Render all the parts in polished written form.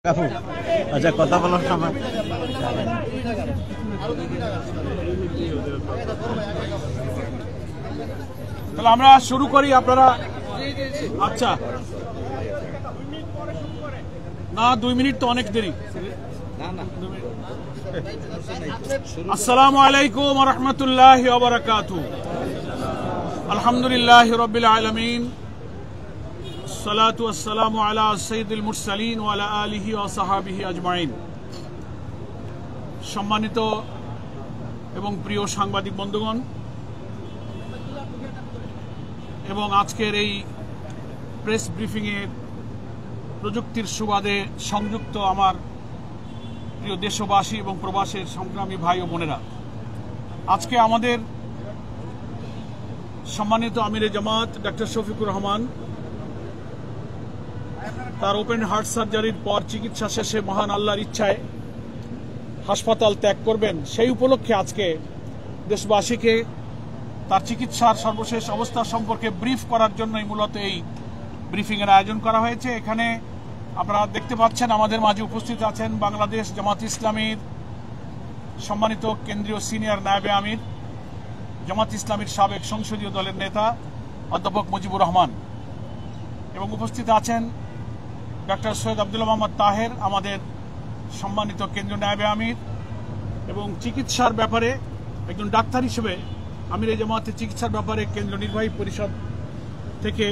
আচ্ছা, কথা বলার সময় তাহলে আমরা শুরু করি। আপনারা আচ্ছা না, 2 মিনিট তো অনেক দেরি। আসসালামু আলাইকুম ওয়া রাহমাতুল্লাহি ওয়া বারাকাতুহু। আলহামদুলিল্লাহি রাব্বিল আলামিন, সালাতু ওয়াসসালামু আলা সাইয়্যিদিল মুরসালিন ওয়া আলা আলিহি ওয়া সাহবিহি আজমাইন। সম্মানিত এবং প্রিয় সাংবাদিক বন্ধুগণ, এবং আজকের এই প্রেস ব্রিফিংয়ে প্রযুক্তির সুবাদে সংযুক্ত আমার প্রিয় দেশবাসী এবং প্রবাসের সংগ্রামী ভাই ও বোনেরা, আজকে আমাদের সম্মানিত আমিরে জামাত ডক্টর শফিকুর রহমান তার ওপেন হার্ট সার্জারির পর চিকিৎসা শেষে মহান আল্লাহর ইচ্ছায় হাসপাতাল ত্যাগ করবেন, সেই উপলক্ষে আজকে দেশবাসীকে তার চিকিৎসার সর্বশেষ অবস্থা সম্পর্কে ব্রিফ করার জন্যই মূলত এই ব্রিফিংয়ের আয়োজন করা হয়েছে। এখানে আপনারা দেখতে পাচ্ছেন আমাদের মাঝে উপস্থিত আছেন বাংলাদেশ জামাত ইসলামীর সম্মানিত কেন্দ্রীয় সিনিয়র নায়েবে আমির, জামাত ইসলামীর সাবেক সংসদীয় দলের নেতা অধ্যাপক মুজিবুর রহমান, এবং উপস্থিত আছেন ডক্টর সৈয়দ আব্দুল্লাহ মোহাম্মদ তাহের, আমাদের সম্মানিত কেন্দ্রীয় নায়েবে আমির, এবং চিকিৎসার ব্যাপারে একজন ডাক্তার হিসেবে আমির জামাতের চিকিৎসার ব্যাপারে কেন্দ্র নির্বাহী পরিষদ থেকে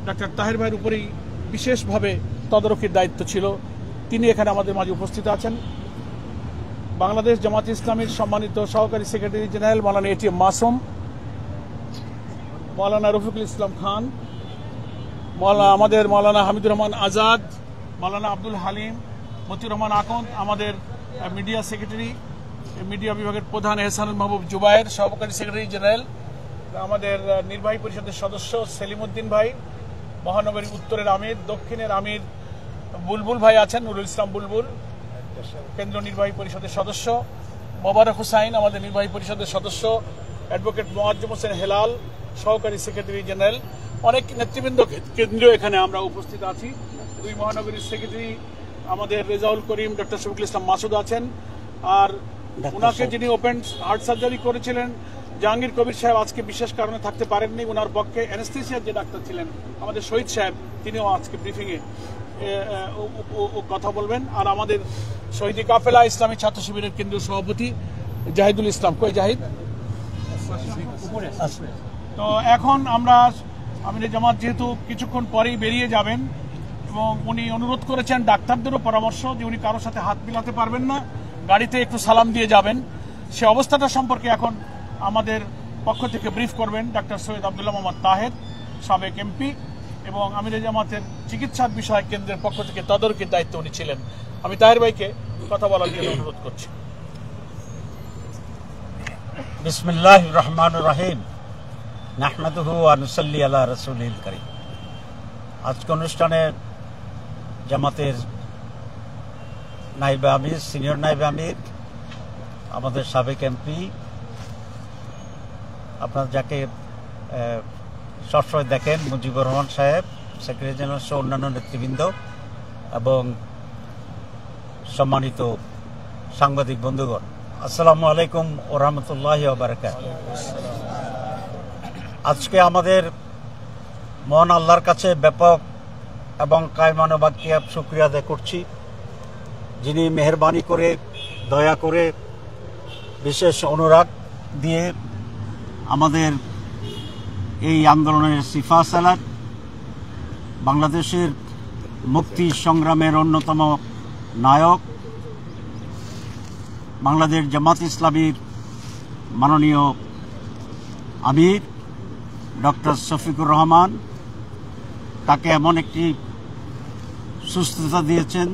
ডক্টর তাহের ভাইয়ের উপরেই বিশেষভাবে তদারকির দায়িত্ব ছিল, তিনি এখানে আমাদের মাঝে উপস্থিত আছেন। বাংলাদেশ জামাত ইসলামীর সম্মানিত সহকারী সেক্রেটারি জেনারেল মাওলানা এটিএম মাসুম, মাওলানা রফিকুল ইসলাম খান, আমাদের মাওলানা হামিদুর রহমান আজাদ, মাওলানা আব্দুল হালিম, মতিউর রহমান আকন্দ, আমাদের মিডিয়া সেক্রেটারি, মিডিয়া বিভাগের প্রধান এহসানুল মাহবুব জুবায়ের, সহকারী সেক্রেটারি জেনারেল, আমাদের নির্বাহী পরিষদের সদস্য সেলিমউদ্দিন ভাই, মহানগরী উত্তরের আমির, দক্ষিণের আমির বুলবুল ভাই আছেন, নুরুল ইসলাম বুলবুল, কেন্দ্র নির্বাহী পরিষদের সদস্য মোবারক হুসাইন, আমাদের নির্বাহী পরিষদের সদস্য, অ্যাডভোকেট মোয়াজ্জেম হোসেন হেলাল, সহকারী সেক্রেটারি জেনারেল, অনেক নেতৃবৃন্দ কেন্দ্রীয় এখানে আমরা উপস্থিত আছি। 2 মহানগরীর সেক্রেটারি আমাদের রেজাউল করিম, ডক্টর শফিকুল ইসলাম মাসুদ আছেন, আর ওনাকে যিনি ওপেন হার্ট সার্জারি করেছিলেন জাহাঙ্গীর কবির সাহেব আজকে বিশেষ কারণে থাকতে পারেননি, ওনার পক্ষে অ্যানেস্থেসিয়ার যে ডাক্তার ছিলেন আমাদের শহীদ সাহেব, তিনিও আজকে ব্রিফিংয়ে কথা বলবেন। আর আমাদের শহীদি কাফেলা ইসলামী ছাত্র শিবিরের কেন্দ্রীয় সভাপতি জাহিদুল ইসলাম, কই জাহিদ? তো এখন আমরা আমিরে জামাত যেহেতু কিছুক্ষণ পরেই বেরিয়ে যাবেন, এবং উনি অনুরোধ করেছেন ডাক্তারদেরও পরামর্শ যে উনি কারোর সাথে হাত মিলাতে পারবেন না, গাড়িতে একটু সালাম দিয়ে যাবেন। সে অবস্থাটা সম্পর্কে এখন আমাদের পক্ষ থেকে ব্রিফ করবেন ডক্টর সৈয়দ আব্দুল্লাহ মোহাম্মদ তাহের, সাবেক এমপি, এবং আমিরে জামাতের চিকিৎসার বিষয় কেন্দ্রের পক্ষ থেকে তদারকির দায়িত্ব উনি ছিলেন। আমি তাহের ভাইকে কথা বলার জন্য অনুরোধ করছি। বিসমিল্লাহির রহমানির রহিম, নাহমাদুহু ওয়া নুসাল্লি আলা রাসূলিল কারীম। আজকে অনুষ্ঠানে জামাতের নায়েবে আমির, সিনিয়র নায়েবে আমির, আমাদের সাবেক এমপি, আপনার যাকে সবসময় দেখেন, মুজিবুর রহমান সাহেব, সেক্রেটারি জেনারেল সহ অন্যান্য নেতৃবৃন্দ, এবং সম্মানিত সাংবাদিক বন্ধুগণ, আসসালামু আলাইকুম ওয়া রাহমাতুল্লাহি ওয়া বারাকাতুহু। আজকে আমাদের মহান আল্লাহর কাছে ব্যাপক এবং কায়মানুবাক্যে শুকরিয়া আদায় করছি, যিনি মেহেরবানি করে, দয়া করে, বিশেষ অনুরাগ দিয়ে আমাদের এই আন্দোলনের সিফা সালাত, বাংলাদেশের মুক্তি সংগ্রামের অন্যতম নায়ক, বাংলাদেশ জামাত ইসলামীর মাননীয় আমির ডক্টর শফিকুর রহমান, তাকে এমন একটি সুস্থতা দিয়েছেন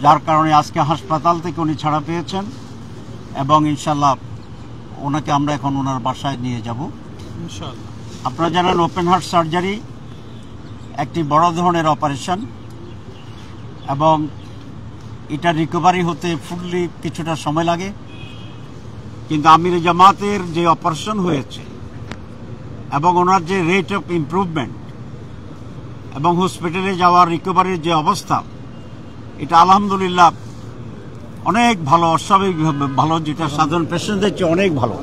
যার কারণে আজকে হাসপাতাল থেকে উনি ছাড়া পেয়েছেন, এবং ইনশাল্লাহ ওনাকে আমরা এখন ওনার বাসায় নিয়ে যাব ইনশাআল্লাহ। আপনারা জানেন ওপেন হার্ট সার্জারি একটি বড় ধরনের অপারেশন, এবং এটা রিকভারি হতে ফুললি কিছুটা সময় লাগে, কিন্তু আমিরে জামাতের যে অপারেশন হয়েছে এবং ওনার যে রেট অফ ইমপ্রুভমেন্ট এবং হসপিটালে যাওয়ার রিকভারির যে অবস্থা, এটা আলহামদুলিল্লাহ অনেক ভালো, অস্বাভাবিকভাবে ভালো, যেটা সাধারণ পেশেন্টদের চেয়ে অনেক ভালো।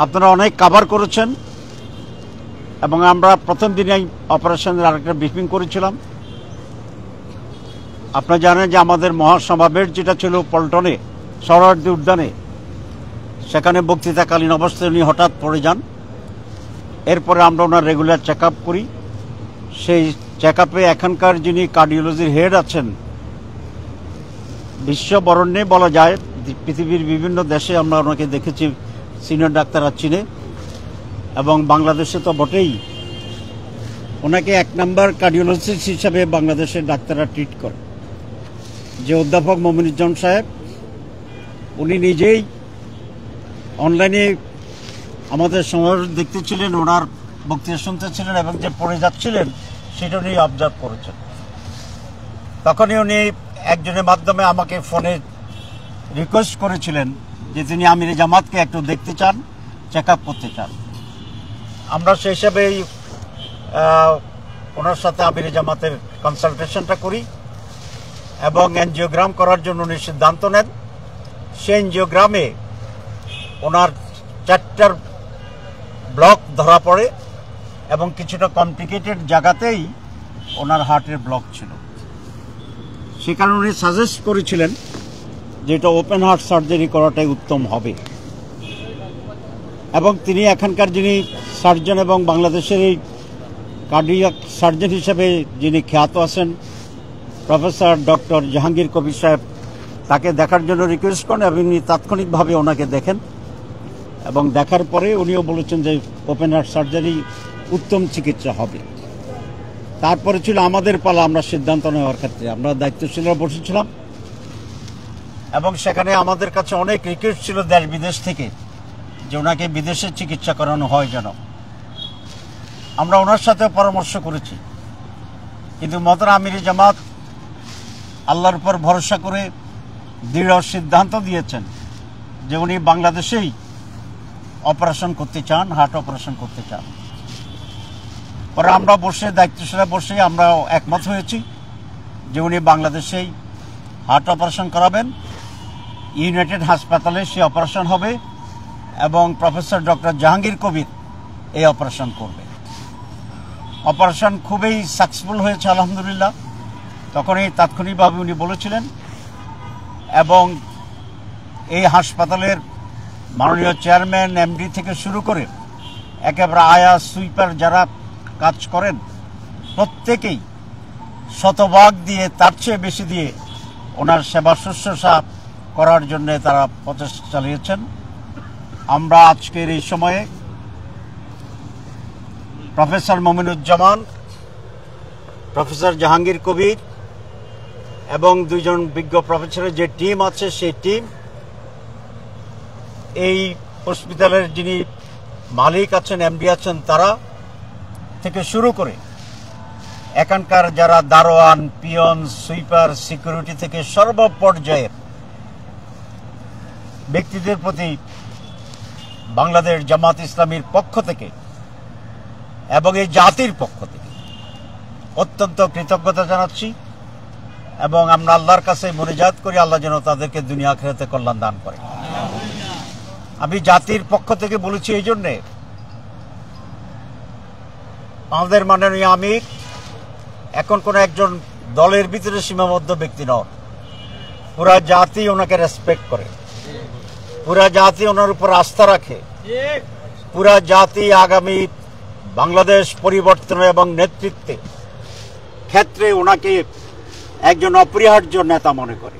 আপনারা অনেক কাভার করেছেন এবং আমরা প্রথম দিনেই অপারেশনের আরেকটা ব্রিফিং করেছিলাম। আপনারা জানেন যে আমাদের মহাসমাবেশ যেটা ছিল পল্টনে সোহরাওয়ার্দী উদ্যানে, সেখানে বক্তৃতাকালীন অবস্থায় উনি হঠাৎ পড়ে যান। এরপরে আমরা ওনার রেগুলার চেক আপ করি। সেই চেক আপে এখানকার যিনি কার্ডিওলজির হেড আছেন, বিশ্ববরণ্যে বলা যায়, পৃথিবীর বিভিন্ন দেশে আমরা ওনাকে দেখেছি, সিনিয়র ডাক্তাররা চিনে, এবং বাংলাদেশে তো বটেই। ওনাকে 1 নম্বর কার্ডিওলজিস্ট হিসাবে বাংলাদেশের ডাক্তাররা ট্রিট করে। যে অধ্যাপক মমিনুজ্জামান সাহেব, উনি নিজেই অনলাইনে আমাদের সমাবেশ দেখতেছিলেন, ওনার বক্তৃতা শুনতেছিলেন এবং যে পড়ে যাচ্ছিলেন সেটা উনি অবজার্ভ করেছেন। তখনই উনি একজনের মাধ্যমে আমাকে ফোনে রিকোয়েস্ট করেছিলেন যে তিনি আমিরে জামাতকে একটু দেখতে চান, চেক আপ করতে চান। আমরা সেই হিসাবেই ওনার সাথে আমিরে জামাতের কনসালটেশনটা করি এবং এনজিওগ্রাম করার জন্য উনি সিদ্ধান্ত নেন। সেই এনজিওগ্রামে ওনার 4টা ব্লক ধরা পড়ে এবং কিছুটা কমপ্লিকেটেড জায়গাতেই ওনার হার্টের ব্লক ছিল। সে কারণে উনি সাজেস্ট করেছিলেন যে এটা ওপেন হার্ট সার্জারি করাটাই উত্তম হবে। এবং তিনি এখানকার যিনি সার্জন এবং বাংলাদেশের এই কার্ডিয়াক সার্জন হিসেবে যিনি খ্যাত আছেন, প্রফেসর ডক্টর জাহাঙ্গীর কবির সাহেব, তাকে দেখার জন্য রিকোয়েস্ট করেন এবং উনি তাৎক্ষণিকভাবে ওনাকে দেখেন এবং দেখার পরে উনিও বলেছেন যে ওপেন হার্ট সার্জারি উত্তম চিকিৎসা হবে। তারপরে ছিল আমাদের পালা, আমরা সিদ্ধান্ত নেওয়ার ক্ষেত্রে আমরা দায়িত্বশীলরা বসেছিলাম এবং সেখানে আমাদের কাছে অনেক রিকোয়েস্ট ছিল দেশ বিদেশ থেকে যে ওনাকে বিদেশে চিকিৎসা করানো হয় যেন। আমরা ওনার সাথে পরামর্শ করেছি, কিন্তু মহতারাম আমিরে জামাত আল্লাহর উপর ভরসা করে দৃঢ় সিদ্ধান্ত দিয়েছেন যে উনি বাংলাদেশেই অপারেশন করতে চান, হার্ট অপারেশন করতে চান। পরে আমরা বসে দায়িত্বশীলরা বসে আমরা একমত হয়েছি যে উনি বাংলাদেশেই হার্ট অপারেশন করাবেন, ইউনাইটেড হাসপাতালে সে অপারেশন হবে এবং প্রফেসর ডক্টর জাহাঙ্গীর কবির এই অপারেশন করবে। অপারেশন খুবই সাকসেসফুল হয়েছে আলহামদুলিল্লাহ। তখনই তাৎক্ষণিকভাবে উনি বলেছিলেন এবং এই হাসপাতালের মাননীয় চেয়ারম্যান, এমডি থেকে শুরু করে একেবারে আয়া সুইপার যারা কাজ করেন প্রত্যেকেই শতভাগ দিয়ে, তার চেয়ে বেশি দিয়ে ওনার সেবা শুশ্রূষা করার জন্য তারা প্রচেষ্টা চালিয়েছেন। আমরা আজকের এই সময়ে প্রফেসর মমিনুজ্জামান, প্রফেসর জাহাঙ্গীর কবির এবং 2 জন বিজ্ঞ প্রফেসরের যে টিম আছে সেই টিম, এই হসপিটালের যিনি মালিক আছেন, এমডি আছেন, তারা থেকে শুরু করে এখানকার যারা দারোয়ান, পিয়ন, সুইপার, সিকিউরিটি থেকে সর্বপর্যায়ের ব্যক্তিদের প্রতি বাংলাদেশ জামাত ইসলামীর পক্ষ থেকে এবং এই জাতির পক্ষ থেকে অত্যন্ত কৃতজ্ঞতা জানাচ্ছি এবং আমরা আল্লাহর কাছে মুনাজাত করি আল্লাহ যেন তাদেরকে দুনিয়া আখিরাতে কল্যাণ দান করে। আমি জাতির পক্ষ থেকে বলেছি এই জন্যে, আমাদের মাননীয় আমির এখন কোন একজন দলের ভিতরে সীমাবদ্ধ ব্যক্তি নন। পুরা জাতি ওনাকে রেসপেক্ট করে, পুরা জাতি ওনার উপর আস্থা রাখে, পুরা জাতি আগামী বাংলাদেশ পরিবর্তন এবং নেতৃত্বে ক্ষেত্রে ওনাকে একজন অপরিহার্য নেতা মনে করে।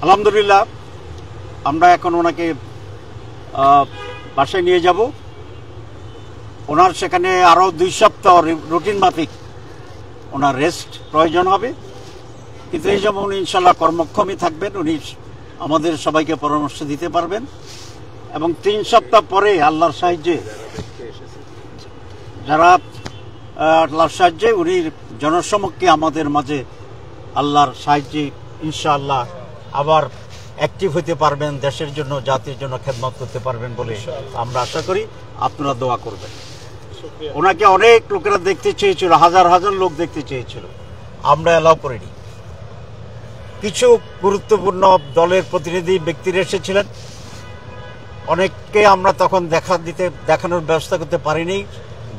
আলহামদুলিল্লাহ আমরা এখন ওনাকে বাসায় নিয়ে যাব। ওনার সেখানে আরো 2 সপ্তাহ রুটিন মাফিক ওনার রেস্ট প্রয়োজন হবে, কিন্তু এই সময় উনি ইনশাল্লাহ কর্মক্ষমই থাকবেন। উনি আমাদের সবাইকে পরামর্শ দিতে পারবেন এবং 3 সপ্তাহ পরে আল্লাহর সাহায্যে উনি জনসমক্ষে আমাদের মাঝে আল্লাহর সাহায্যে ইনশাআল্লাহ আবার অ্যাক্টিভ হতে পারবেন, দেশের জন্য, জাতির জন্য খেদমত করতে পারবেন বলে আমরা আশা করি। আপনারা দোয়া করবেন। ওনাকে অনেক লোকেরা দেখতে চেয়েছিল, হাজার হাজার লোক দেখতে চেয়েছিল, আমরা অ্যালাউ করিনি। কিছু গুরুত্বপূর্ণ দলের প্রতিনিধি ব্যক্তিরা এসেছিলেন, অনেককে আমরা তখন দেখানোর ব্যবস্থা করতে পারিনি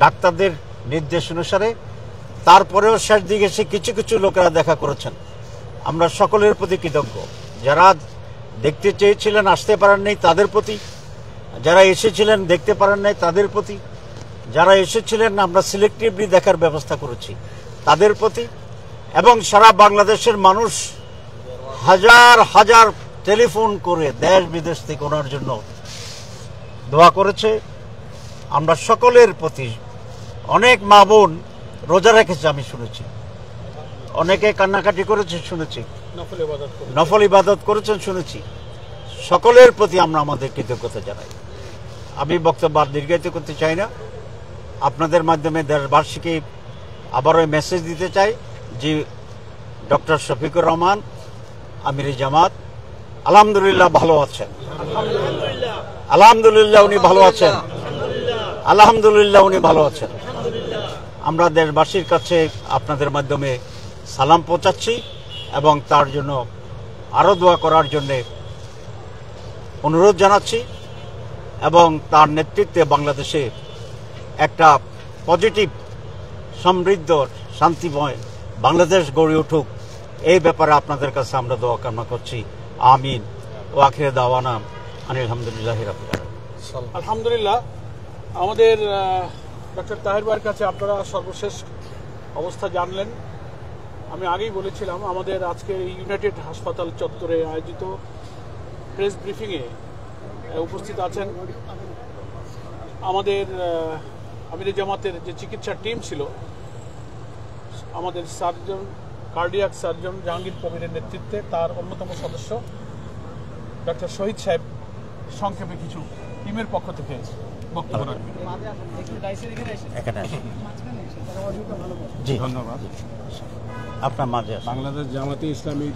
ডাক্তারদের নির্দেশ অনুসারে। তারপরেও শেষ দিকে এসে কিছু কিছু লোকেরা দেখা করেছেন। আমরা সকলের প্রতি কৃতজ্ঞ, যারা দেখতে চেয়েছিলেন আসতে পারেন নাই তাদের প্রতি, যারা এসেছিলেন দেখতে পারেন নাই তাদের প্রতি, যারা এসেছিলেন আমরা সিলেক্টিভলি দেখার ব্যবস্থা করেছি তাদের প্রতি, এবং সারা বাংলাদেশের মানুষ হাজার হাজার টেলিফোন করে দেশ বিদেশ থেকে ওনার জন্য দোয়া করেছে। আমরা সকলের প্রতি, অনেক মা বোন রোজা রেখেছে আমি শুনেছি, অনেকে কান্নাকাটি করেছে শুনেছি, নফল ইবাদত করেছেন শুনেছি। সকলের প্রতি আমরা আমাদের কৃতজ্ঞতা জানাই। আমি বক্তব্য আর দীর্ঘায়িত করতে চাই না। আপনাদের মাধ্যমে দেশবাসীকে আবারও মেসেজ দিতে চাই যে ডক্টর শফিকুর রহমান আমির জামাত আলহামদুলিল্লাহ ভালো আছেন, আলহামদুলিল্লাহ উনি ভালো আছেন, আলহামদুলিল্লাহ উনি ভালো আছেন। আমরা দেশবাসীর কাছে আপনাদের মাধ্যমে সালাম পৌঁছাচ্ছি এবং তার জন্য আরও দোয়া করার জন্য অনুরোধ জানাচ্ছি, এবং তার নেতৃত্বে বাংলাদেশে একটা পজিটিভ, সমৃদ্ধ, শান্তিময় বাংলাদেশ গড়ে উঠুক, এই ব্যাপারে আপনাদের কাছে আমরা দোয়া কামনা করছি। আমিন ও আখিরে দাওয়ানা আলহামদুলিল্লাহ রাব্বিল আলামিন। আলহামদুলিল্লাহ। আমাদের ডক্টর তাহের ভাইয়ের কাছে আপনারা সর্বশেষ অবস্থা জানলেন। আমি আগেই বলেছিলাম আমাদের আজকে ইউনাইটেড হাসপাতাল চত্বরে আয়োজিত প্রেস ব্রিফিংয়ে উপস্থিত আছেন আমাদের আমির জামাতের যে চিকিৎসা টিম ছিল, আমাদের সার্জন, কার্ডিয়াক সার্জন জাহাঙ্গীর কবিরের নেতৃত্বে তার অন্যতম সদস্য ডক্টর শহীদ সাহেব সংক্ষেপে কিছু টিমের পক্ষ থেকে বক্তব্য রাখবেন। ধন্যবাদ। আপনার মাঝে বাংলাদেশ জামাতে ইসলামীর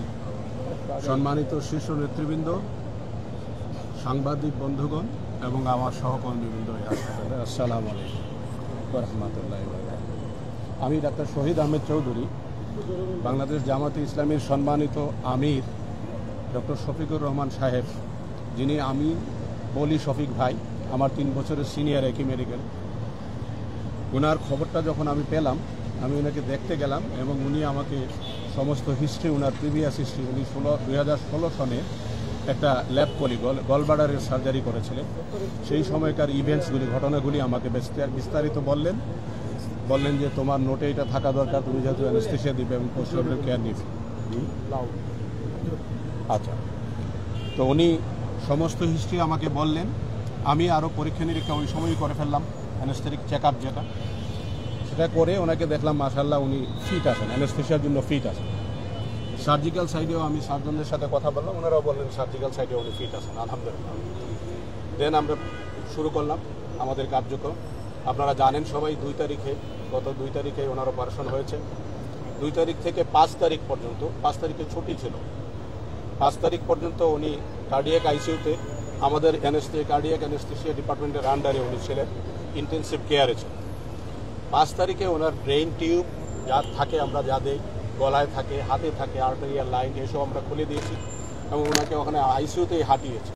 সম্মানিত শীর্ষ নেতৃবৃন্দ, সাংবাদিক বন্ধুগণ এবং আমার সহকর্মীবৃন্দ, আসসালামু আলাইকুম ওয়া রাহমাতুল্লাহি ওয়া বারাকাতুহু। আমি ডাক্তার শহীদ আহমেদ চৌধুরী, বাংলাদেশ জামাতে ইসলামীর সম্মানিত আমির ডক্টর শফিকুর রহমান সাহেব, যিনি আমি বলি শফিক ভাই, আমার 3 বছরের সিনিয়র একই মেডিকেল। ওনার খবরটা যখন আমি পেলাম, আমি ওনাকে দেখতে গেলাম এবং উনি আমাকে সমস্ত হিস্ট্রি, ওনার প্রিভিয়াস হিস্ট্রি, উনি 2016 সনে একটা ল্যাব কলি গলব্লাডারের সার্জারি করেছিলেন। সেই সময়কার ইভেন্টসগুলি, ঘটনাগুলি আমাকে বিস্তারিত বললেন যে তোমার নোটে এটা থাকা দরকার, তুমি যেহেতু অ্যানেস্থেসিয়া দিবে এবং পোস্ট অপারেটিভ কেয়ার নিবে। আচ্ছা, তো উনি সমস্ত হিস্ট্রি আমাকে বললেন। আমি আরও পরীক্ষা নিরীক্ষা ওই সময়ই করে ফেললাম, অ্যানেস্থেটিক চেক আপ যেটা, সেটা করে ওনাকে দেখলাম মাশাআল্লাহ উনি ফিট আছেন, অ্যানেস্থেসিয়ার জন্য ফিট আছেন। সার্জিক্যাল সাইডেও আমি সার্জনদের সাথে কথা বললাম, ওনারাও বললেন সার্জিক্যাল সাইডেও উনি ফিট আছেন, আলহামদুলিল্লাহ। দেন আমরা শুরু করলাম আমাদের কার্যক্রম। আপনারা জানেন সবাই, গত 2 তারিখে ওনার অপারেশন হয়েছে। 2 তারিখ থেকে 5 তারিখ পর্যন্ত, 5 তারিখে ছুটি ছিল, 5 তারিখ পর্যন্ত উনি কার্ডিয়াক আইসিইউতে আমাদের কার্ডিয়াক অ্যানেস্থেসিয়া ডিপার্টমেন্টের আন্ডারে উনি ছিলেন, ইন্টেনসিভ কেয়ারে ছিলেন। 5 তারিখে ওনার ব্রেইন টিউব যা থাকে, আমরা যা দেই, গলায় থাকে, হাতে থাকে, আর্টেরিয়াল লাইন, এসব আমরা খুলে দিয়েছি এবং ওনাকে ওখানে আইসিইউতেই হাঁটিয়েছি।